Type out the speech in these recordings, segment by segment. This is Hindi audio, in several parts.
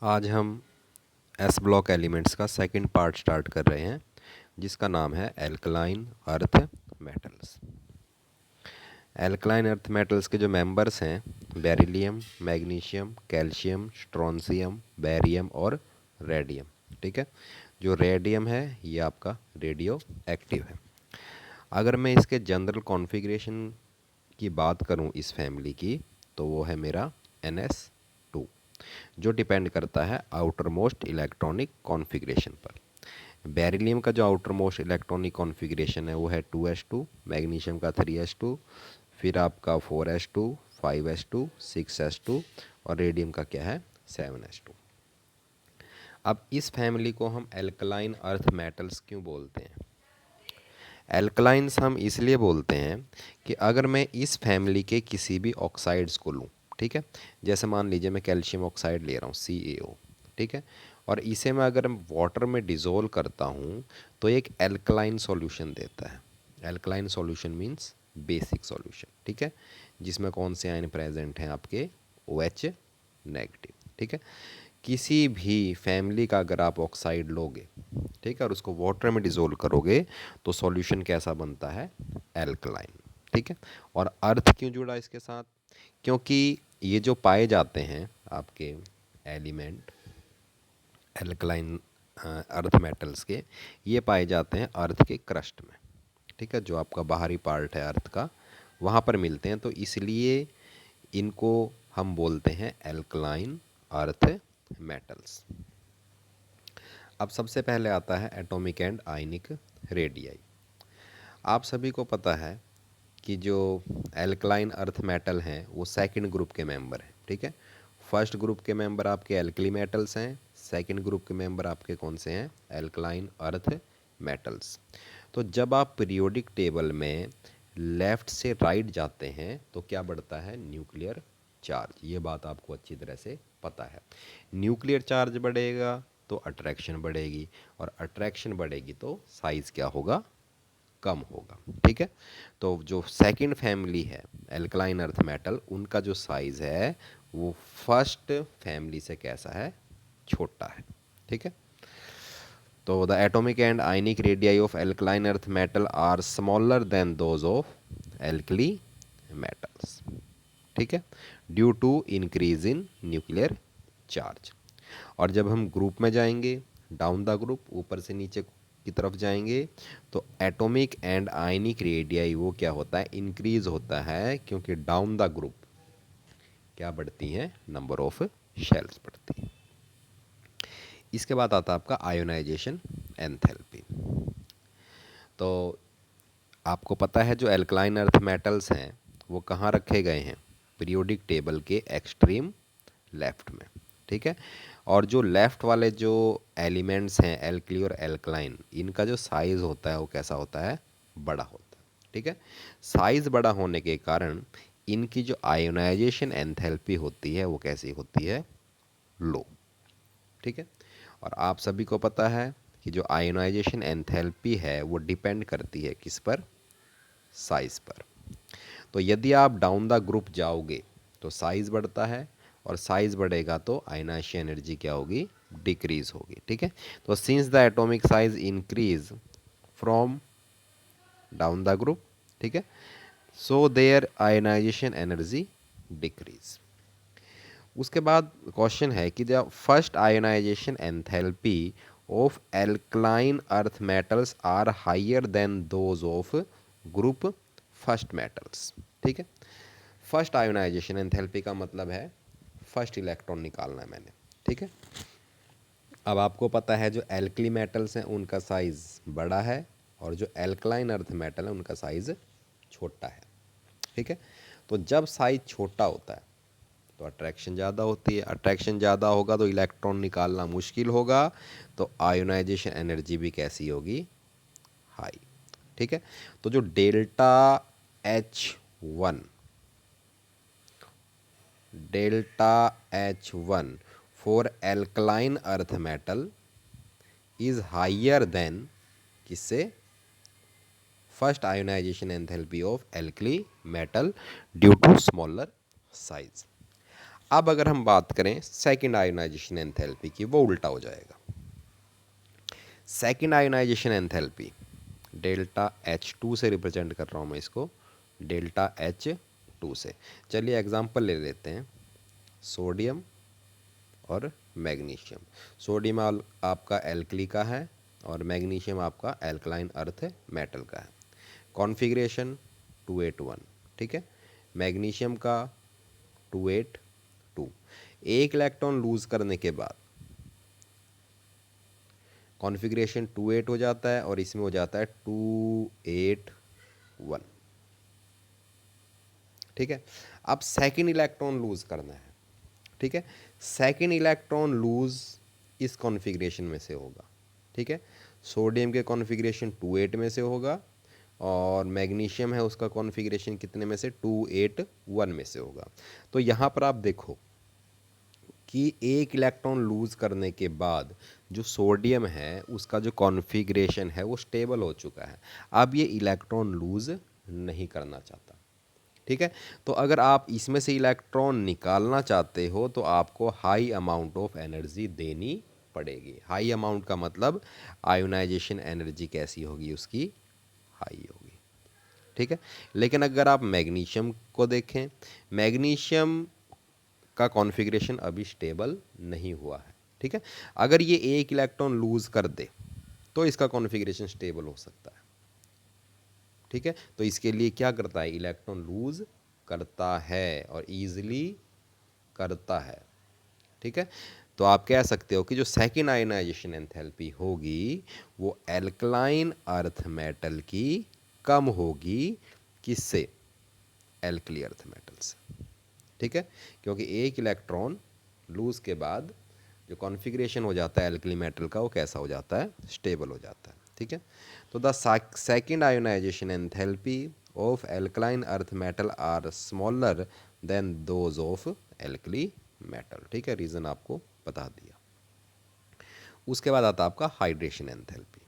आज हम एस ब्लॉक एलिमेंट्स का सेकंड पार्ट स्टार्ट कर रहे हैं जिसका नाम है alkaline earth metals. Alkaline earth metals के जो मेंबर्स हैं beryllium, magnesium, calcium, strontium, barium और रेडियम। ठीक है, जो रेडियम है ये आपका रेडियो एक्टिव है। अगर मैं इसके जनरल कॉन्फ़िगरेशन की बात करूं इस फैमिली की, तो वो है मेरा NS2, जो डिपेंड करता है आउटर मोस्ट इलेक्ट्रॉनिक कॉन्फ़िगरेशन पर। बेरिलियम का जो आउटर मोस्ट इलेक्ट्रॉनिक कॉन्फ़िगरेशन है वो है 2s2, मैग्नीशियम का 3s2, फिर आपका 4s2, 5s2, 6s2 और रेडियम का क्या है 7s2। अब इस फैमिली को हम एल्कलाइन अर्थ मेटल्स क्यों बोलते हैं? एल्कलाइंस हम इसलिए बोलते हैं कि अगर मैं इस फैमिली के किसी भी ऑक्साइड्स को लूँ, ठीक है, जैसे मान लीजिए मैं कैल्शियम ऑक्साइड ले रहा हूँ CaO, ठीक है, और इसे मैं अगर वाटर में डिज़ोल्व करता हूँ तो एक एल्कलाइन सॉल्यूशन देता है। Alkaline solution means basic solution, ठीक है, जिसमें कौन से आयन प्रेजेंट हैं आपके OH नेगेटिव। ठीक है, किसी भी फैमिली का अगर आप ऑक्साइड लोगे, ठीक है, और उसको वाटर में डिज़ोल्व करोगे तो सॉल्यूशन कैसा बनता है? एल्कलाइन। ठीक है, और अर्थ क्यों जुड़ा इसके साथ? क्योंकि ये जो पाए जाते हैं आपके एलिमेंट एल्कलाइन अर्थ मेटल्स के, ये पाए जाते हैं अर्थ के क्रस्ट में। ठीक है, जो आपका बाहरी पार्ट है अर्थ का, वहाँ पर मिलते हैं, तो इसलिए इनको हम बोलते हैं एल्कलाइन अर्थ मेटल्स। अब सबसे पहले आता है एटॉमिक एंड आयनिक रेडियाई। आप सभी को पता है कि जो एल्कलाइन अर्थ मेटल हैं वो सेकंड ग्रुप के मेंबर हैं। ठीक है, फर्स्ट ग्रुप के मेंबर आपके एल्कली मेटल्स हैं, सेकंड ग्रुप के मेंबर आपके कौन से हैं? Alkaline earth metals. तो जब आप पीरियोडिक टेबल में लेफ़्ट से राइट जाते हैं तो क्या बढ़ता है? Nuclear charge. ये बात आपको अच्छी तरह से पता है। न्यूक्लियर चार्ज बढ़ेगा तो अट्रैक्शन बढ़ेगी, और अट्रैक्शन बढ़ेगी तो साइज़ क्या होगा? कम होगा। ठीक है, तो जो सेकंड फैमिली है एल्कलाइन अर्थ मेटल, उनका जो साइज़ है वो फर्स्ट फैमिली से कैसा है? छोटा है। ठीक है, तो the atomic and ionic radii of alkaline earth metal are smaller than those of alkali metals. ठीक है, due to increase in nuclear charge. और जब हम ग्रुप में जाएंगे, डाउन द ग्रुप, ऊपर से नीचे की तरफ जाएंगे, तो एटॉमिक एंड आयनिक रेडियाई वो क्या होता है? इंक्रीज होता है, क्योंकि डाउन द ग्रुप क्या बढ़ती हैं? नंबर ऑफ शेल्स बढ़ती हैं। इसके बाद आता है आपका आयोनाइजेशन एंथैल्पी। तो आपको पता है जो एल्कलाइन अर्थ मेटल्स हैं वो कहाँ रखे गए हैं? पीरियोडिक टेबल के एक्सट्रीम लेफ्ट में। ठीक है, और जो लेफ्ट वाले जो एलिमेंट्स हैं एल्कली और एल्कलाइन, इनका जो साइज़ होता है वो कैसा होता है? बड़ा होता है। ठीक है, साइज़ बड़ा होने के कारण इनकी जो आयोनाइजेशन एंथैल्पी होती है वो कैसी होती है? लो। ठीक है, और आप सभी को पता है कि जो आयोनाइजेशन एंथैल्पी है वो डिपेंड करती है किस पर? साइज़ पर। तो यदि आप डाउन द ग्रुप जाओगे तो साइज़ बढ़ता है, और साइज़ बढ़ेगा तो आयनाइजेशन एनर्जी क्या होगी? डिक्रीज होगी। ठीक है, तो since the atomic size increase from down the group, ठीक है, so their ionization energy decrease. उसके बाद क्वेश्चन है कि the first ionisation enthalpy of alkaline earth metals are higher than those of group first metals. ठीक है, फर्स्ट आयोनाइजेशन एंथैल्पी का मतलब है फर्स्ट इलेक्ट्रॉन निकालना है मैंने। ठीक है, अब आपको पता है जो एल्कली मेटल्स हैं उनका साइज़ बड़ा है, और जो एल्कलाइन अर्थ मेटल है उनका साइज़ छोटा है। ठीक है, तो जब साइज छोटा होता है तो अट्रैक्शन ज़्यादा होती है, अट्रैक्शन ज़्यादा होगा तो इलेक्ट्रॉन निकालना मुश्किल होगा, तो आयोनाइजेशन एनर्जी भी कैसी होगी? हाई। ठीक है, तो जो H1 H1 for alkaline earth metal is higher than किससे? First ionisation enthalpy of alkali metal due to smaller size. अब अगर हम बात करें सेकंड आयोनाइजेशन एंथैल्पी की, वो उल्टा हो जाएगा। Second ionisation enthalpy delta H2 से रिप्रेजेंट कर रहा हूँ मैं इसको, डेल्टा H2 से। चलिए एग्जांपल ले लेते हैं, सोडियम और मैग्नीशियम। सोडियम आपका एल्कली का है और मैग्नीशियम आपका एल्कलाइन अर्थ मेटल का है। कॉन्फ़िगरेशन 281, ठीक है। मैग्नीशियम का 282, एक इलेक्ट्रॉन लूज करने के बाद कॉन्फ़िगरेशन 28 हो जाता है और इसमें हो जाता है 281, ठीक है। अब सेकंड इलेक्ट्रॉन लूज करना है, ठीक है। सेकंड इलेक्ट्रॉन लूज इस कॉन्फ़िगरेशन में से होगा, ठीक है। सोडियम के कॉन्फ़िगरेशन 28 में से होगा और मैग्नीशियम है उसका कॉन्फ़िगरेशन कितने में से, 281 में से होगा। तो यहाँ पर आप देखो कि एक इलेक्ट्रॉन लूज करने के बाद जो सोडियम है उसका जो कॉन्फ़िगरेशन है वो स्टेबल हो चुका है। अब ये इलेक्ट्रॉन लूज नहीं करना चाहता, ठीक है। तो अगर आप इसमें से इलेक्ट्रॉन निकालना चाहते हो तो आपको हाई अमाउंट ऑफ एनर्जी देनी पड़ेगी। हाई अमाउंट का मतलब आयोनाइजेशन एनर्जी कैसी होगी उसकी, हाई होगी, ठीक है। लेकिन अगर आप मैग्नीशियम को देखें, मैग्नीशियम का कॉन्फ़िगरेशन अभी स्टेबल नहीं हुआ है, ठीक है। अगर ये एक इलेक्ट्रॉन लूज कर दे तो इसका कॉन्फ़िगरेशन स्टेबल हो सकता है, ठीक है। तो इसके लिए क्या करता है, इलेक्ट्रॉन लूज करता है और ईजिली करता है, ठीक है। तो आप कह सकते हो कि जो सेकेंड आयनाइजेशन एंथैल्पी होगी वो एल्कलाइन अर्थ मेटल की कम होगी, किससे, एल्कली अर्थ मेटल से, ठीक है। क्योंकि एक इलेक्ट्रॉन लूज के बाद जो कॉन्फ़िगरेशन हो जाता है एल्कली मेटल का वो कैसा हो जाता है, स्टेबल हो जाता है, ठीक है। तो the second ionization enthalpy of alkaline earth metal are smaller than those of alkali metal, ठीक है। रीज़न आपको बता दिया। उसके बाद आता है आपका हाइड्रेशन एंथैल्पी।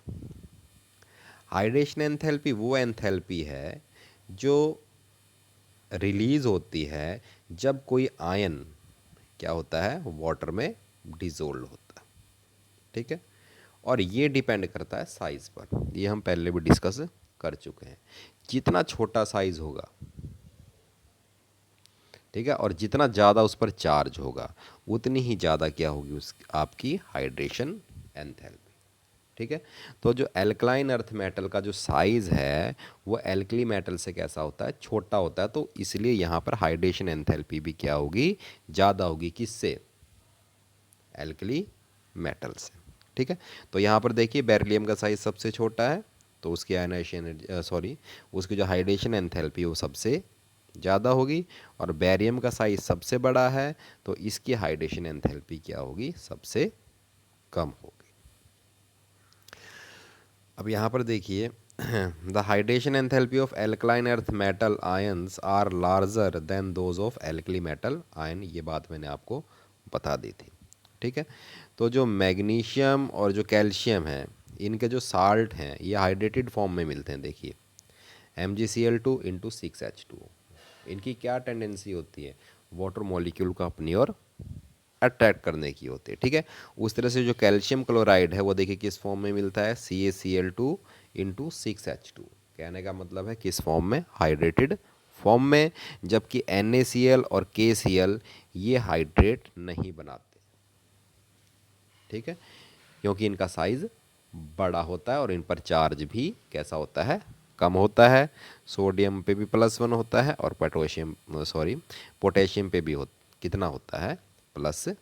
हाइड्रेशन एंथैल्पी वो एंथैल्पी है जो रिलीज होती है जब कोई आयन क्या होता है, वाटर में डिसोल्व होता है, ठीक है। और ये डिपेंड करता है साइज़ पर, ये हम पहले भी डिस्कस कर चुके हैं। जितना छोटा साइज़ होगा, ठीक है, और जितना ज़्यादा उस पर चार्ज होगा उतनी ही ज़्यादा क्या होगी उस आपकी हाइड्रेशन एंथैल्पी, ठीक है। तो जो एल्कलाइन अर्थ मेटल का जो साइज़ है वो एल्कली मेटल से कैसा होता है, छोटा होता है। तो इसलिए यहाँ पर हाइड्रेशन एंथैल्पी भी क्या होगी, ज़्यादा होगी, किससे, एल्कली मेटल से, ठीक है। तो यहाँ पर देखिए बेरिलियम का साइज़ सबसे छोटा है तो उसकी आयनाइजेशन उसकी जो हाइड्रेशन एंथैल्पी वो सबसे ज़्यादा होगी, और बेरियम का साइज़ सबसे बड़ा है तो इसकी हाइड्रेशन एंथैल्पी क्या होगी, सबसे कम होगी। अब यहाँ पर देखिए the hydration enthalpy of alkaline earth metal ions are larger than those of alkali metal ion, ये बात मैंने आपको बता दी थी, ठीक है। तो जो मैग्नीशियम और जो कैल्शियम है इनके जो साल्ट हैं ये हाइड्रेटेड फॉर्म में मिलते हैं। देखिए MgCl2 इंटू 6H2, इनकी क्या टेंडेंसी होती है, वाटर मॉलिक्यूल को अपनी ओर अट्रैक्ट करने की होती है, ठीक है। उस तरह से जो कैल्शियम क्लोराइड है वो देखिए किस फॉर्म में मिलता है, CaCl2 इंटू 6H2, कहने का मतलब है किस फॉर्म में, हाइड्रेटेड फॉर्म में। जबकि NaCl और KCl ये हाइड्रेट नहीं बनाते, ठीक है, क्योंकि इनका साइज़ बड़ा होता है और इन पर चार्ज भी कैसा होता है, कम होता है। सोडियम पे भी +1 होता है और पोटेशियम पे भी कितना होता है, +1।